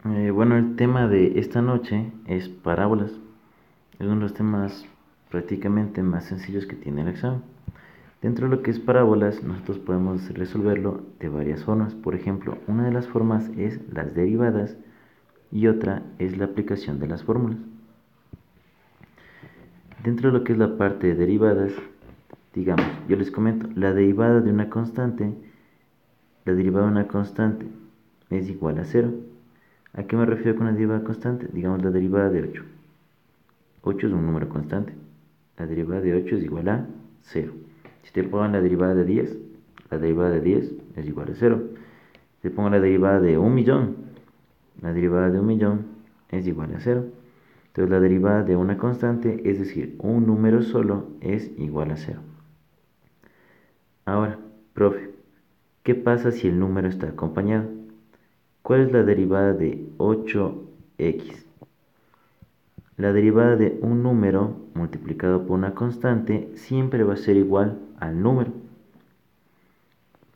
Bueno, el tema de esta noche es parábolas. Es uno de los temas prácticamente más sencillos que tiene el examen. Dentro de lo que es parábolas, nosotros podemos resolverlo de varias formas. Por ejemplo, una de las formas es las derivadas y otra es la aplicación de las fórmulas. Dentro de lo que es la parte de derivadas, digamos, yo les comento, la derivada de una constante es igual a cero. ¿A qué me refiero con la derivada constante? Digamos la derivada de 8. 8 es un número constante. La derivada de 8 es igual a 0. Si te pongo la derivada de 10, la derivada de 10 es igual a 0. Si te pongo la derivada de 1.000.000, la derivada de 1.000.000 es igual a 0. Entonces la derivada de una constante, es decir, un número solo, es igual a 0. Ahora, profe, ¿qué pasa si el número está acompañado? ¿Cuál es la derivada de 8x? La derivada de un número multiplicado por una constante siempre va a ser igual al número.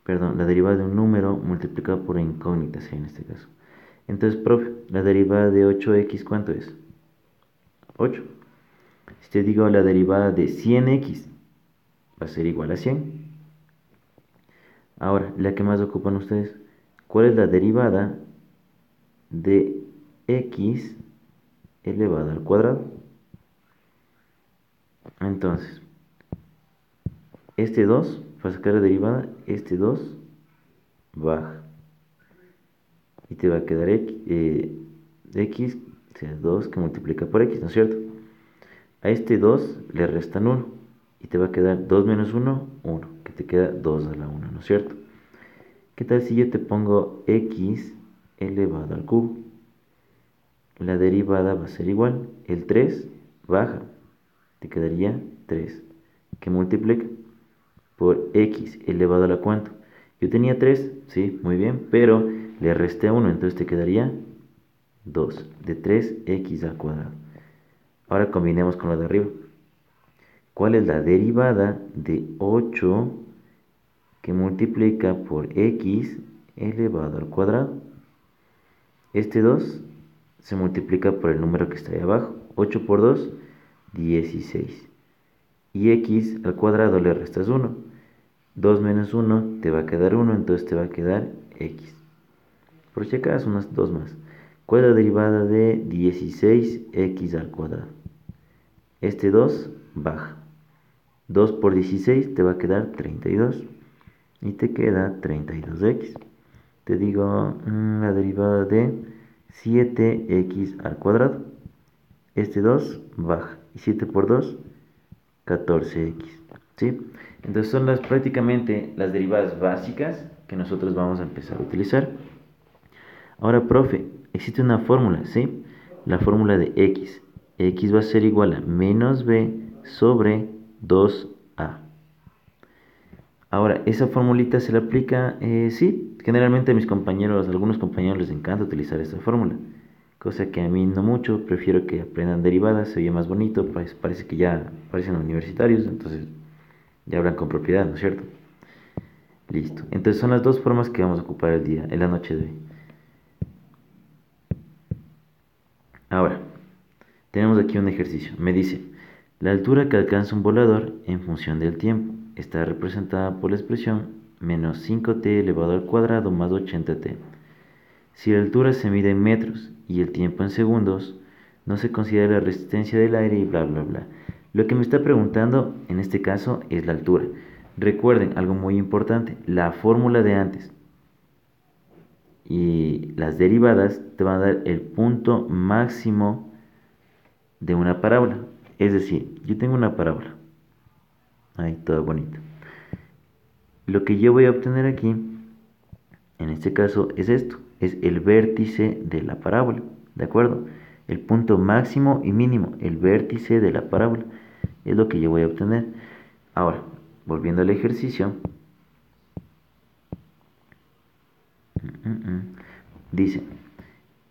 Perdón, la derivada de un número multiplicado por una incógnita, en este caso. Entonces, profe, la derivada de 8x, ¿cuánto es? 8. Si te digo la derivada de 100x, va a ser igual a 100. Ahora, la que más ocupan ustedes, ¿cuál es la derivada de x elevado al cuadrado? Entonces, este 2, para sacar la derivada, este 2 baja. Y te va a quedar x, o sea, 2 que multiplica por x, ¿no es cierto? A este 2 le restan 1. Y te va a quedar 2 menos 1, 1. Que te queda 2 a la 1, ¿no es cierto? ¿Qué tal si yo te pongo x elevado al cubo? La derivada va a ser igual. El 3 baja. Te quedaría 3. Que multiplica por x elevado a la cuánto. Yo tenía 3, sí, muy bien, pero le resté 1, entonces te quedaría 2 de 3x al cuadrado. Ahora combinemos con lo de arriba. ¿Cuál es la derivada de 8 que multiplica por x elevado al cuadrado? Este 2 se multiplica por el número que está ahí abajo. 8 por 2, 16. Y x al cuadrado le restas 1. 2 menos 1 te va a quedar 1, entonces te va a quedar x. Por si acaso, unas 2 más. ¿Cuál es la derivada de 16x al cuadrado? Este 2 baja. 2 por 16 te va a quedar 32. Y te queda 32x. Te digo la derivada de 7x al cuadrado. Este 2 baja. Y 7 por 2, 14x. ¿Sí? Entonces son prácticamente las derivadas básicas que nosotros vamos a empezar a utilizar. Ahora, profe, existe una fórmula, ¿sí? La fórmula de x. X va a ser igual a menos b sobre 2a. Ahora, esa formulita se le aplica, sí, generalmente a mis compañeros, a algunos compañeros les encanta utilizar esta fórmula. Cosa que a mí no mucho, prefiero que aprendan derivadas, se oye más bonito, pues parece que ya parecen universitarios, entonces ya hablan con propiedad, ¿no es cierto? Listo. Entonces son las dos formas que vamos a ocupar en la noche de hoy. Ahora, tenemos aquí un ejercicio. Me dice, la altura que alcanza un volador en función del tiempo está representada por la expresión menos 5t elevado al cuadrado más 80t. Si la altura se mide en metros y el tiempo en segundos, no se considera la resistencia del aire y bla bla bla. Lo que me está preguntando en este caso es la altura. Recuerden algo muy importante, la fórmula de antes y las derivadas te van a dar el punto máximo de una parábola. Es decir, yo tengo una parábola. Ahí, todo bonito. Lo que yo voy a obtener aquí, en este caso, es esto. Es el vértice de la parábola. ¿De acuerdo? El punto máximo y mínimo, el vértice de la parábola. Es lo que yo voy a obtener. Ahora, volviendo al ejercicio. Dice,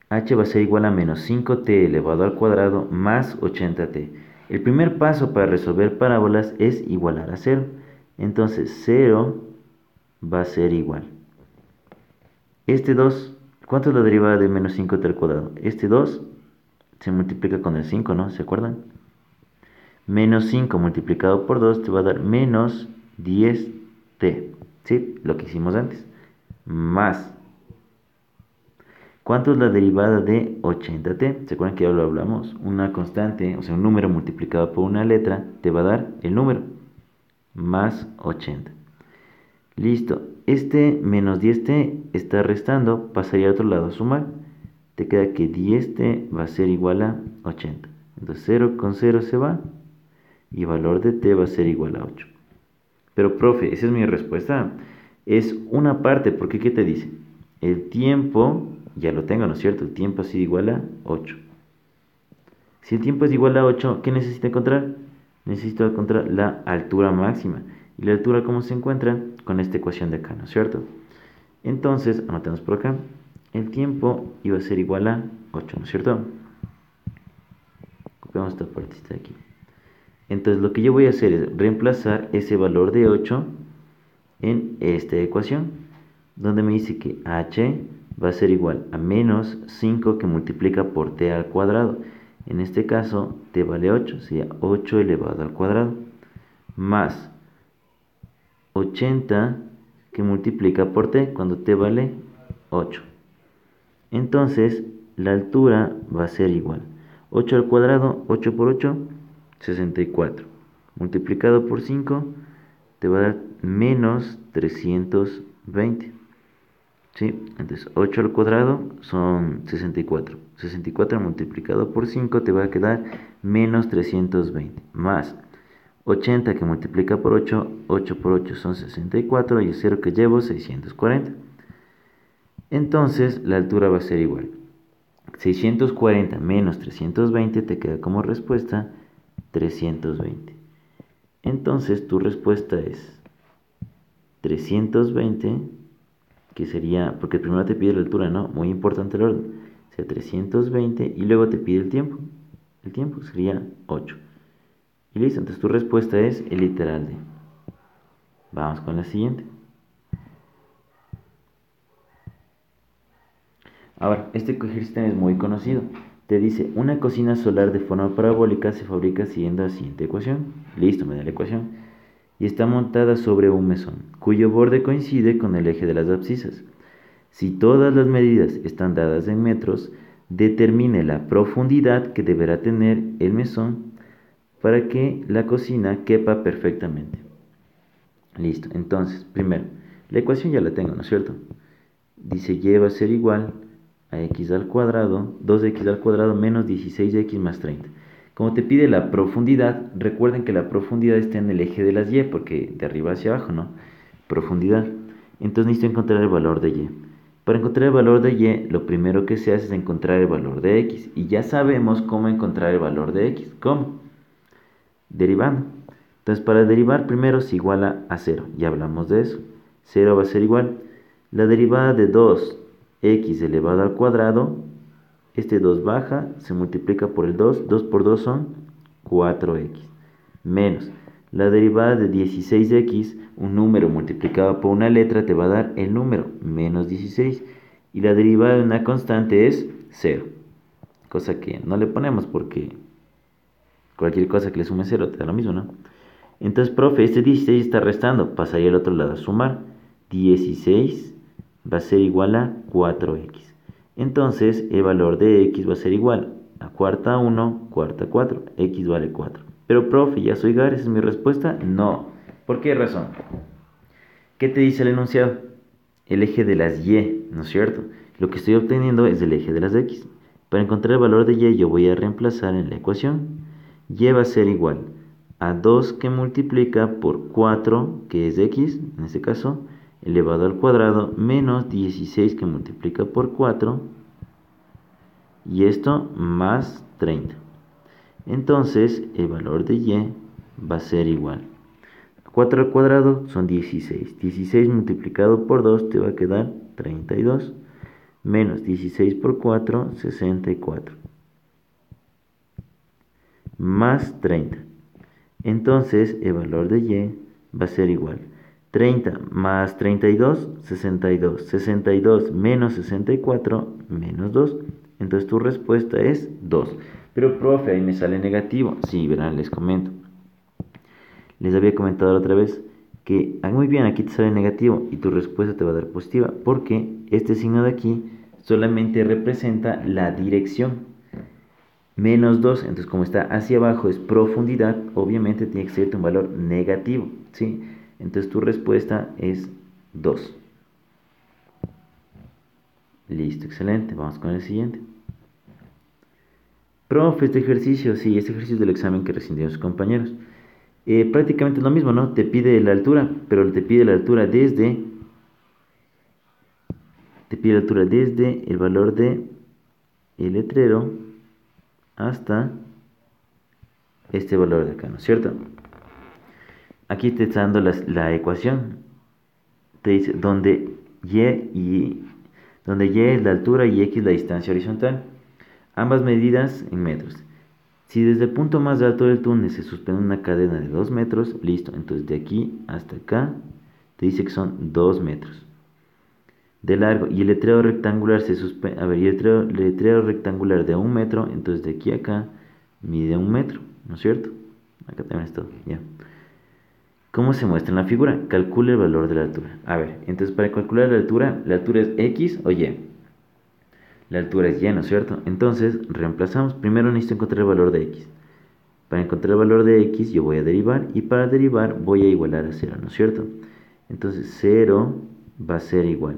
h va a ser igual a menos 5t elevado al cuadrado más 80t. El primer paso para resolver parábolas es igualar a 0. Entonces 0 va a ser igual. Este 2 ¿Cuánto es la derivada de menos 5t al cuadrado? Este 2 se multiplica con el 5, ¿no? ¿Se acuerdan? Menos 5 multiplicado por 2 te va a dar menos 10t. ¿Sí? Lo que hicimos antes. Más. ¿Cuánto es la derivada de 80t? ¿Se acuerdan que ya lo hablamos? Una constante, o sea, un número multiplicado por una letra, te va a dar el número. Más 80. Listo. Este menos 10t está restando, pasaría al otro lado a sumar. Te queda que 10t va a ser igual a 80. Entonces 0 con 0 se va y valor de t va a ser igual a 8. Pero profe, esa es mi respuesta. Es una parte, porque ¿qué te dice? El tiempo, ya lo tengo, ¿no es cierto? El tiempo ha sido igual a 8. Si el tiempo es igual a 8, ¿qué necesito encontrar? Necesito encontrar la altura máxima. ¿Y la altura cómo se encuentra? Con esta ecuación de acá, ¿no es cierto? Entonces, anotemos por acá. El tiempo iba a ser igual a 8, ¿no es cierto? Copiamos esta partita de aquí. Entonces, lo que yo voy a hacer es reemplazar ese valor de 8 en esta ecuación, donde me dice que h va a ser igual a menos 5 que multiplica por t al cuadrado. En este caso, t vale 8, sería 8 elevado al cuadrado, más 80 que multiplica por t cuando t vale 8. Entonces, la altura va a ser igual. 8 al cuadrado, 8 por 8, 64. Multiplicado por 5, te va a dar menos 320. ¿Sí? Entonces, 8 al cuadrado son 64. 64 multiplicado por 5 te va a quedar menos 320. Más 80 que multiplica por 8, 8 por 8 son 64 y el 0 que llevo 640. Entonces, la altura va a ser igual. 640 menos 320 te queda como respuesta 320. Entonces, tu respuesta es 320, que sería, porque primero te pide la altura, ¿no? Muy importante el orden. O sea, 320 y luego te pide el tiempo. El tiempo sería 8. Y listo, entonces tu respuesta es el literal de. Vamos con la siguiente. Ahora, este ejercicio es muy conocido. Te dice, una cocina solar de forma parabólica se fabrica siguiendo la siguiente ecuación. Listo, me da la ecuación. Y está montada sobre un mesón, cuyo borde coincide con el eje de las abscisas. Si todas las medidas están dadas en metros, determine la profundidad que deberá tener el mesón para que la cocina quepa perfectamente. Listo, entonces, primero, la ecuación ya la tengo, ¿no es cierto? Dice y va a ser igual a x al cuadrado, 2x al cuadrado menos 16x más 30. Como te pide la profundidad, recuerden que la profundidad está en el eje de las y, porque de arriba hacia abajo, ¿no? Profundidad. Entonces necesito encontrar el valor de y. Para encontrar el valor de y, lo primero que se hace es encontrar el valor de x. Y ya sabemos cómo encontrar el valor de x. ¿Cómo? Derivando. Entonces, para derivar, primero se iguala a 0. Ya hablamos de eso. 0 va a ser igual. La derivada de 2x elevado al cuadrado, este 2 baja, se multiplica por el 2. 2 por 2 son 4x. Menos la derivada de 16x, un número multiplicado por una letra te va a dar el número, menos 16. Y la derivada de una constante es 0. Cosa que no le ponemos porque cualquier cosa que le sume 0 te da lo mismo, ¿no? Entonces, profe, este 16 está restando. Pasaría al otro lado a sumar. 16 va a ser igual a 4x. Entonces, el valor de x va a ser igual a cuarta 1, cuarta 4. X vale 4. Pero, profe, ¿ya soy Gar? ¿Esa es mi respuesta? No. ¿Por qué razón? ¿Qué te dice el enunciado? El eje de las y, ¿no es cierto? Lo que estoy obteniendo es el eje de las x. Para encontrar el valor de y, yo voy a reemplazar en la ecuación. Y va a ser igual a 2 que multiplica por 4, que es x, en este caso, elevado al cuadrado, menos 16 que multiplica por 4, y esto más 30. Entonces, el valor de y va a ser igual. 4 al cuadrado son 16. 16 multiplicado por 2 te va a quedar 32. Menos 16 por 4, 64. Más 30. Entonces, el valor de y va a ser igual 30 más 32, 62. 62 menos 64, menos 2. Entonces tu respuesta es 2. Pero, profe, ahí me sale negativo. Sí, verán, les comento. Les había comentado la otra vez que, muy bien, aquí te sale negativo y tu respuesta te va a dar positiva, porque este signo de aquí solamente representa la dirección. Menos 2, entonces como está hacia abajo es profundidad, obviamente tiene que ser un valor negativo, ¿sí? Entonces tu respuesta es 2. Listo, excelente. Vamos con el siguiente. Profe, este ejercicio, sí, este ejercicio del examen que recién dieron sus compañeros. Prácticamente lo mismo, ¿no? Te pide la altura, pero te pide la altura desde el valor de el letrero hasta este valor de acá, ¿no es cierto? Aquí te está dando la ecuación. Te dice donde y es la altura y x la distancia horizontal, ambas medidas en metros. Si desde el punto más alto del túnel se suspende una cadena de 2 metros, listo, entonces de aquí hasta acá te dice que son 2 metros de largo, y el letrero rectangular se suspende, a ver, y el letrero rectangular de 1 metro, entonces de aquí a acá mide 1 metro, ¿no es cierto? Acá también está, ya. ¿Cómo se muestra en la figura? Calcule el valor de la altura. A ver, entonces para calcular la altura es X o Y. La altura es Y, ¿no es cierto? Entonces reemplazamos. Primero necesito encontrar el valor de X. Para encontrar el valor de X yo voy a derivar, y para derivar voy a igualar a 0, ¿no es cierto? Entonces 0 va a ser igual.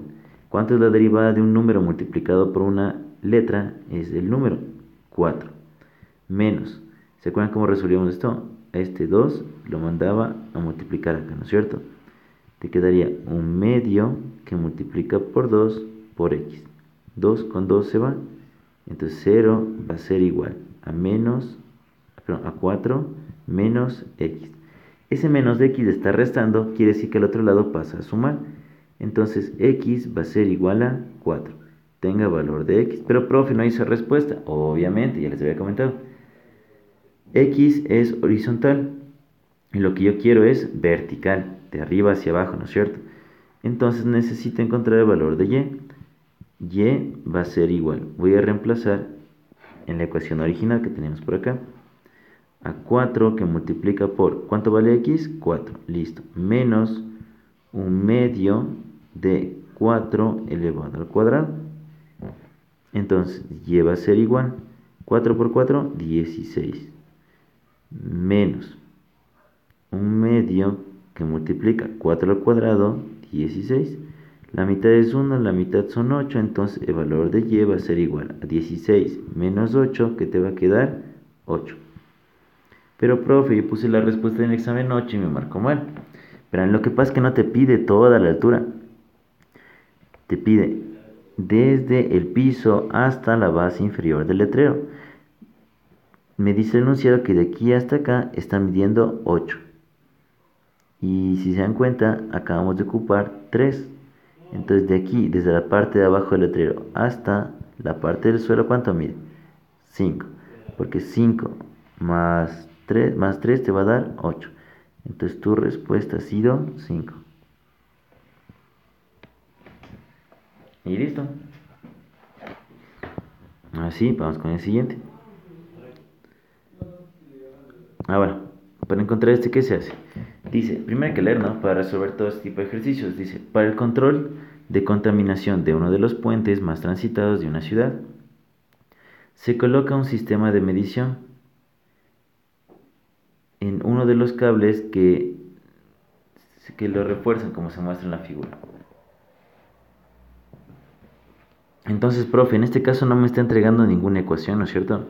¿Cuánto es la derivada de un número multiplicado por una letra? Es el número 4. Menos. ¿Se acuerdan cómo resolvíamos esto? Este 2 lo mandaba a multiplicar acá, ¿no es cierto? Te quedaría un medio que multiplica por 2 por x. 2 con 2 se va. Entonces 0 va a ser igual a 4 menos x. Ese menos x está restando, quiere decir que al otro lado pasa a sumar. Entonces x va a ser igual a 4. Tenga valor de x. Pero, profe, no hizo respuesta. Obviamente, ya les había comentado. X es horizontal y lo que yo quiero es vertical, de arriba hacia abajo, ¿no es cierto? Entonces necesito encontrar el valor de y. Y va a ser igual. Voy a reemplazar en la ecuación original que tenemos por acá a 4 que multiplica por, ¿cuánto vale x? 4, listo, menos un medio de 4 elevado al cuadrado. Entonces y va a ser igual, 4 por 4, 16, menos un medio que multiplica 4 al cuadrado, 16. La mitad es 1, la mitad son 8, entonces el valor de y va a ser igual a 16 menos 8, que te va a quedar 8. Pero, profe, yo puse la respuesta en el examen 8 y me marcó mal. Pero lo que pasa es que no te pide toda la altura. Te pide desde el piso hasta la base inferior del letrero. Me dice el enunciado que de aquí hasta acá está midiendo 8. Y si se dan cuenta, acabamos de ocupar 3. Entonces de aquí, desde la parte de abajo del letrero hasta la parte del suelo, ¿cuánto mide? 5. Porque 5 más 3 te va a dar 8. Entonces tu respuesta ha sido 5. Y listo. Así, vamos con el siguiente. Ahora, para encontrar este, ¿qué se hace? Dice, primero hay que leer, ¿no? Para resolver todo este tipo de ejercicios. Dice, para el control de contaminación de uno de los puentes más transitados de una ciudad, se coloca un sistema de medición en uno de los cables que lo refuerzan, como se muestra en la figura. Entonces, profe, en este caso no me está entregando ninguna ecuación, ¿no es cierto?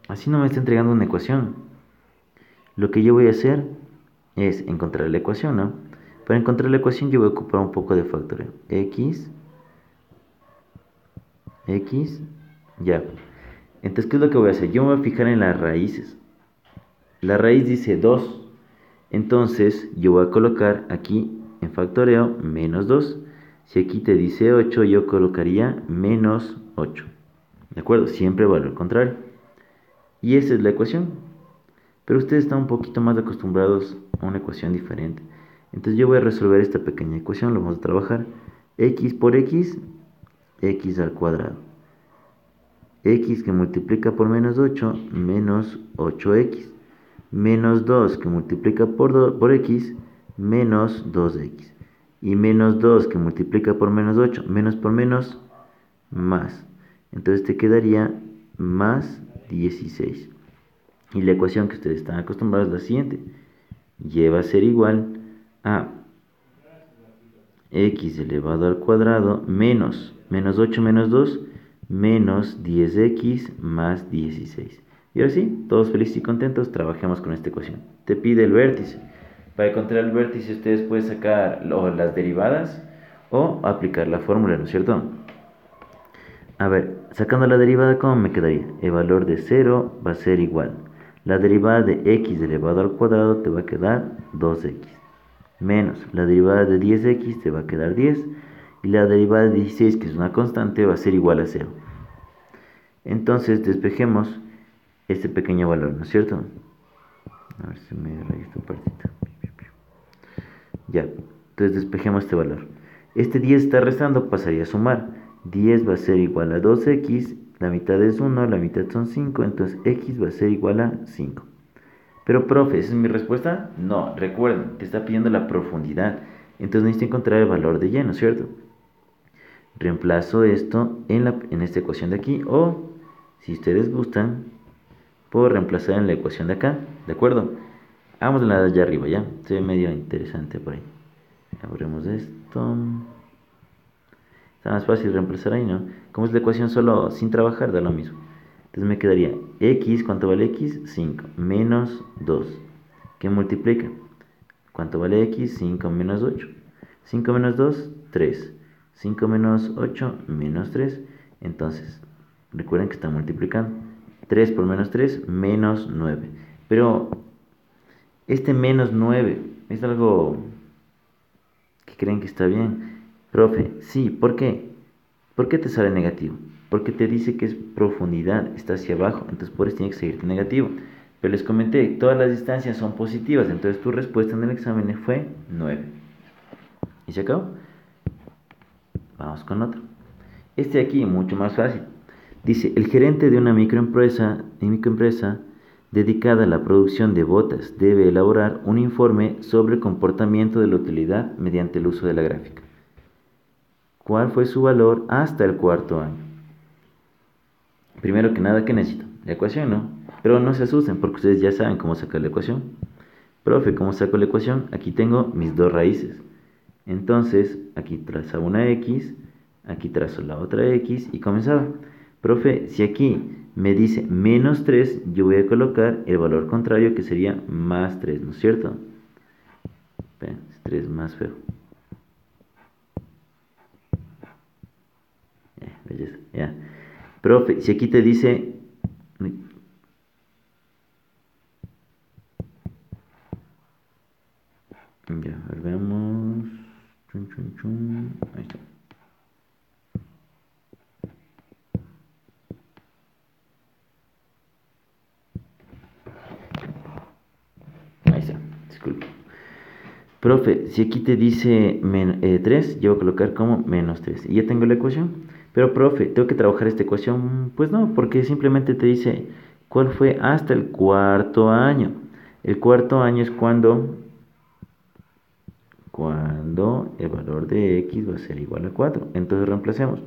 Así no me está entregando una ecuación. Lo que yo voy a hacer es encontrar la ecuación, ¿no? Para encontrar la ecuación yo voy a ocupar un poco de factoreo. X, ya. Entonces, ¿qué es lo que voy a hacer? Yo me voy a fijar en las raíces. La raíz dice 2. Entonces, yo voy a colocar aquí en factoreo menos 2. Si aquí te dice 8, yo colocaría menos 8. ¿De acuerdo? Siempre valor contrario. Y esa es la ecuación. pero ustedes están un poquito más acostumbrados a una ecuación diferente. Entonces yo voy a resolver esta pequeña ecuación, lo vamos a trabajar. X por x, x al cuadrado. X que multiplica por menos 8, menos 8x. Menos 2 que multiplica por x, menos 2x. Y menos 2 que multiplica por menos 8, menos por menos, más. Entonces te quedaría más 16. Y la ecuación que ustedes están acostumbrados es la siguiente. Y va a ser igual a x elevado al cuadrado menos 8 menos 2, menos 10x más 16. Y ahora sí, todos felices y contentos, trabajemos con esta ecuación. Te pide el vértice. Para encontrar el vértice ustedes pueden sacar las derivadas o aplicar la fórmula, ¿no es cierto? A ver, sacando la derivada, ¿cómo me quedaría? El valor de 0 va a ser igual. La derivada de x elevado al cuadrado te va a quedar 2x. Menos la derivada de 10x te va a quedar 10. Y la derivada de 16, que es una constante, va a ser igual a 0. Entonces despejemos este pequeño valor, ¿no es cierto? A ver si me rayé esta partita. Ya, entonces despejemos este valor. Este 10 está restando, pasaría a sumar. 10 va a ser igual a 2x, la mitad es 1, la mitad son 5, entonces x va a ser igual a 5. Pero profe, ¿esa es mi respuesta? No, recuerden, te está pidiendo la profundidad. Entonces necesito encontrar el valor de y, ¿no es cierto? Reemplazo esto en esta ecuación de aquí, o si ustedes gustan, puedo reemplazar en la ecuación de acá, ¿de acuerdo? Hagamos la de allá arriba, ¿ya? Se ve medio interesante por ahí. Abrimos esto. Está más fácil reemplazar ahí, ¿no? Como es la ecuación solo sin trabajar, da lo mismo. Entonces me quedaría x, ¿cuánto vale x? 5, menos 2. ¿Qué multiplica? ¿Cuánto vale x? 5 menos 8. 5 menos 2, 3. 5 menos 8, menos 3. Entonces, recuerden que está multiplicando. 3 por menos 3, menos 9. Pero este menos 9 es algo que creen que está bien. Profe, sí, ¿por qué? ¿Por qué te sale negativo? Porque te dice que es profundidad, está hacia abajo, entonces por eso tiene que seguirte negativo. Pero les comenté, todas las distancias son positivas, entonces tu respuesta en el examen fue 9. ¿Y se acabó? Vamos con otro. Este de aquí, mucho más fácil. Dice, el gerente de una microempresa dedicada a la producción de botas debe elaborar un informe sobre el comportamiento de la utilidad mediante el uso de la gráfica. ¿Cuál fue su valor hasta el cuarto año? Primero que nada, ¿qué necesito? La ecuación, ¿no? Pero no se asusten porque ustedes ya saben cómo sacar la ecuación. Profe, ¿cómo saco la ecuación? Aquí tengo mis dos raíces. Entonces, aquí trazo una x, aquí trazo la otra x y comenzaba. Profe, si aquí me dice menos 3, yo voy a colocar el valor contrario que sería más 3, ¿no es cierto? Esperen, 3 más feo. Belleza, ya. Profe, si aquí te dice... Ya, a ver, veamos. Chun, chun, chun. Ahí está. Ahí está, disculpe. Profe, si aquí te dice 3, yo voy a colocar como menos 3. Y ya tengo la ecuación. Pero, profe, ¿tengo que trabajar esta ecuación? Pues no, porque simplemente te dice cuál fue hasta el cuarto año. El cuarto año es cuando el valor de x va a ser igual a 4. Entonces reemplacemos.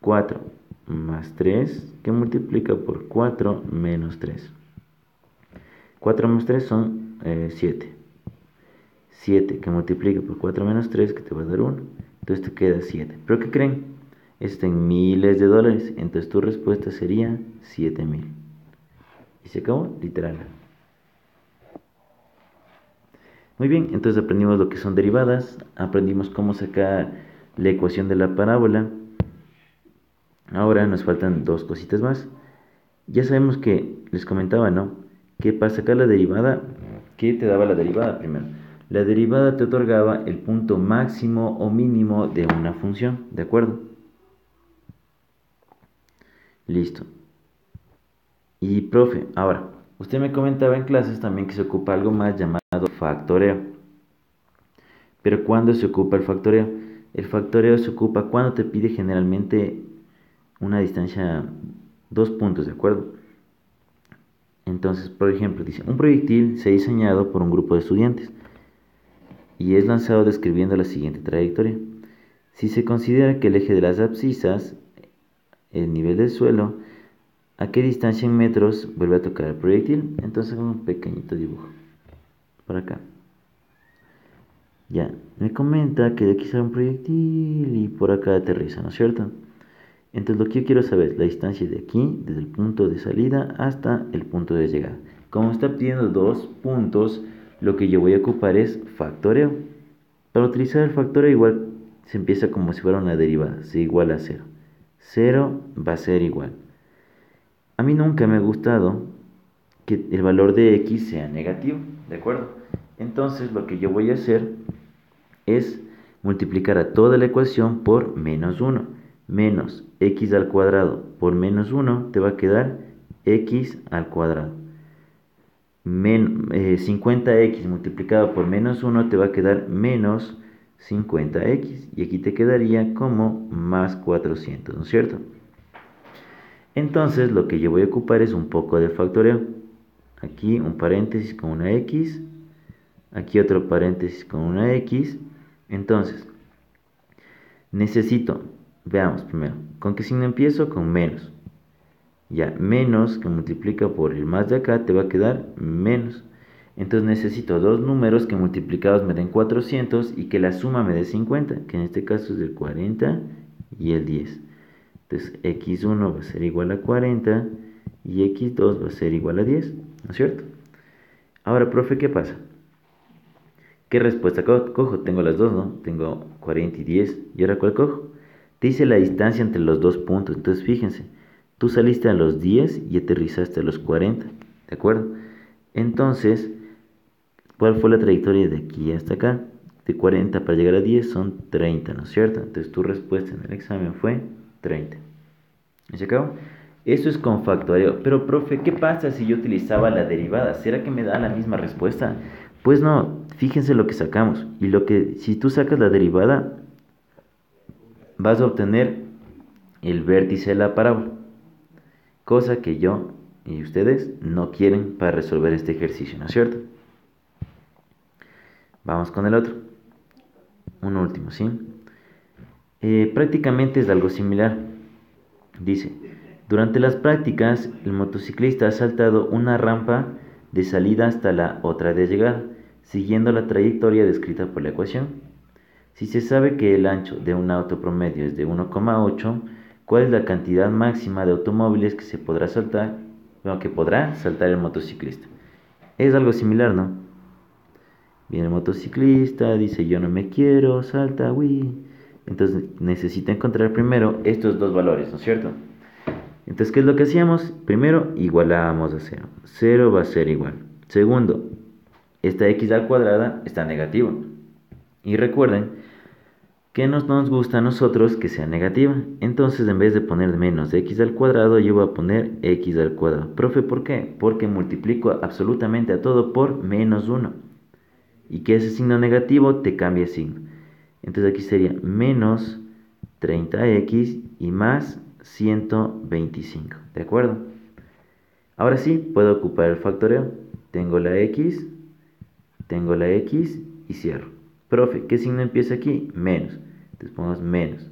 4 más 3, que multiplica por 4 menos 3. 4 más 3 son 7. 7 que multiplica por 4 menos 3, que te va a dar 1. Entonces te queda 7. ¿Pero qué creen? Está en miles de dólares. Entonces tu respuesta sería 7.000. Y se acabó, literal. Muy bien, entonces aprendimos lo que son derivadas. Aprendimos cómo sacar la ecuación de la parábola. Ahora nos faltan dos cositas más. Ya sabemos que, les comentaba, ¿no? Que para sacar la derivada, ¿qué te daba la derivada primero? La derivada te otorgaba el punto máximo o mínimo de una función, ¿de acuerdo? Listo. Y profe, ahora, Usted me comentaba en clases también que se ocupa algo más llamado factoreo. Pero ¿cuándo se ocupa el factoreo? El factoreo se ocupa cuando te pide generalmente una distancia, 2 puntos, ¿de acuerdo? Entonces, por ejemplo, dice, un proyectil se ha diseñado por un grupo de estudiantes y es lanzado describiendo la siguiente trayectoria. Si se considera que el eje de las abscisas, el nivel del suelo, ¿a qué distancia en metros vuelve a tocar el proyectil? Entonces hago un pequeñito dibujo por acá. Ya, me comenta que de aquí sale un proyectil y por acá aterriza, ¿no es cierto? Entonces lo que yo quiero saber es la distancia de aquí, desde el punto de salida hasta el punto de llegada. Como está pidiendo 2 puntos, lo que yo voy a ocupar es factoreo. Para utilizar el factoreo igual se empieza como si fuera una derivada, se iguala a 0. 0 va a ser igual. A mí nunca me ha gustado que el valor de x sea negativo, ¿de acuerdo? Entonces lo que yo voy a hacer es multiplicar a toda la ecuación por menos 1. Menos x al cuadrado por menos 1 te va a quedar x al cuadrado. 50x multiplicado por menos 1 te va a quedar menos 50x. Y aquí te quedaría como más 400, ¿no es cierto? Entonces lo que yo voy a ocupar es un poco de factoreo. Aquí un paréntesis con una x. Aquí otro paréntesis con una x. Entonces, necesito, veamos primero, ¿con qué signo empiezo? Con menos. Ya, menos que multiplica por el más de acá te va a quedar menos. Entonces necesito dos números que multiplicados me den 400 y que la suma me dé 50, que en este caso es el 40 y el 10. Entonces x1 va a ser igual a 40 y x2 va a ser igual a 10, ¿no es cierto? Ahora, profe, ¿qué pasa? ¿Qué respuesta cojo? Tengo las dos, ¿no? Tengo 40 y 10. ¿Y ahora cuál cojo? Te dice la distancia entre los 2 puntos. Entonces, fíjense, tú saliste a los 10 y aterrizaste a los 40. ¿De acuerdo? Entonces, ¿cuál fue la trayectoria de aquí hasta acá? De 40 para llegar a 10 son 30, ¿no es cierto? Entonces, tu respuesta en el examen fue 30. ¿Y se acabó? Eso es con factoreo. Pero, profe, ¿qué pasa si yo utilizaba la derivada? ¿Será que me da la misma respuesta? Pues no, fíjense lo que sacamos. Y lo que, si tú sacas la derivada, vas a obtener el vértice de la parábola. Cosa que yo y ustedes no quieren para resolver este ejercicio, ¿no es cierto? Vamos con el otro. Un último, ¿sí? Prácticamente es algo similar. Dice, durante las prácticas, el motociclista ha saltado una rampa de salida hasta la otra de llegada, siguiendo la trayectoria descrita por la ecuación. Si se sabe que el ancho de un auto promedio es de 1,8, ¿cuál es la cantidad máxima de automóviles que se podrá saltar, bueno, que podrá saltar el motociclista? Es algo similar, ¿no? Viene el motociclista, dice yo no me quiero, salta, uy. Entonces necesita encontrar primero estos dos valores, ¿no es cierto? Entonces, ¿qué es lo que hacíamos? Primero, igualábamos a 0. 0 va a ser igual. Segundo, esta x al cuadrada está negativa. Y recuerden que nos gusta a nosotros que sea negativa. Entonces, en vez de poner menos x al cuadrado, yo voy a poner x al cuadrado. Profe, ¿por qué? Porque multiplico absolutamente a todo por menos 1. Y que ese signo negativo te cambie signo. Entonces aquí sería menos 30x y más 125, ¿de acuerdo? Ahora sí, puedo ocupar el factoreo. Tengo la x y cierro. Profe, ¿qué signo empieza aquí? Menos. Entonces pongamos menos.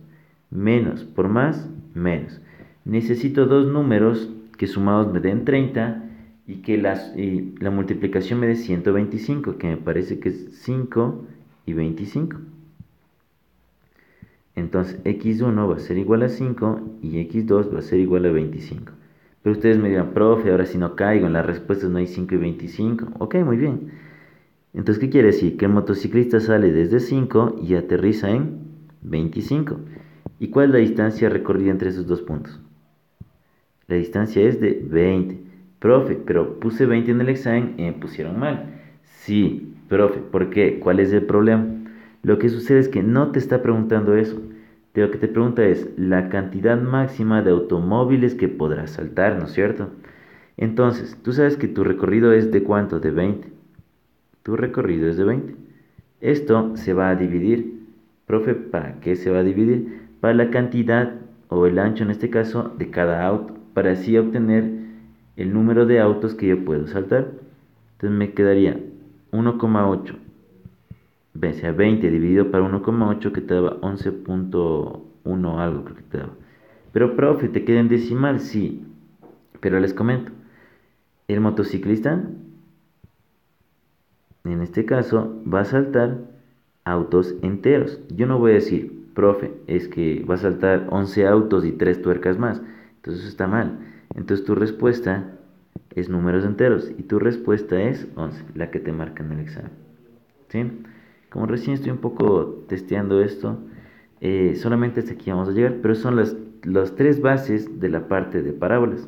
Menos por más, menos. Necesito dos números que sumados me den 30 y que la multiplicación me dé 125, que me parece que es 5 y 25. Entonces x1 va a ser igual a 5 y x2 va a ser igual a 25. Pero ustedes me dirán, profe, ahora si no caigo, en las respuestas no hay 5 y 25. Ok, muy bien. Entonces, ¿qué quiere decir? Que el motociclista sale desde 5 y aterriza en 25. ¿Y cuál es la distancia recorrida entre esos dos puntos? La distancia es de 20. Profe, pero puse 20 en el examen y me pusieron mal. Sí, profe, ¿por qué? ¿Cuál es el problema? Lo que sucede es que no te está preguntando eso. Lo que te pregunta es la cantidad máxima de automóviles que podrás saltar, ¿no es cierto? Entonces, tú sabes que tu recorrido es de ¿cuánto? De 20. Tu recorrido es de 20. Esto se va a dividir. Profe, ¿para qué se va a dividir? Para la cantidad o el ancho en este caso de cada auto, para así obtener el número de autos que yo puedo saltar. Entonces me quedaría 1,8, o sea, 20 dividido para 1,8 que te daba 11,1 algo creo que te daba. Pero profe, ¿te queda en decimal? Sí, pero les comento, el motociclista en este caso va a saltar autos enteros. Yo no voy a decir, profe, es que va a saltar 11 autos y 3 tuercas más. Entonces eso está mal. Entonces tu respuesta es números enteros y tu respuesta es 11, la que te marca en el examen. ¿Sí? Como recién estoy un poco testeando esto, solamente hasta aquí vamos a llegar, pero son las tres bases de la parte de parábolas.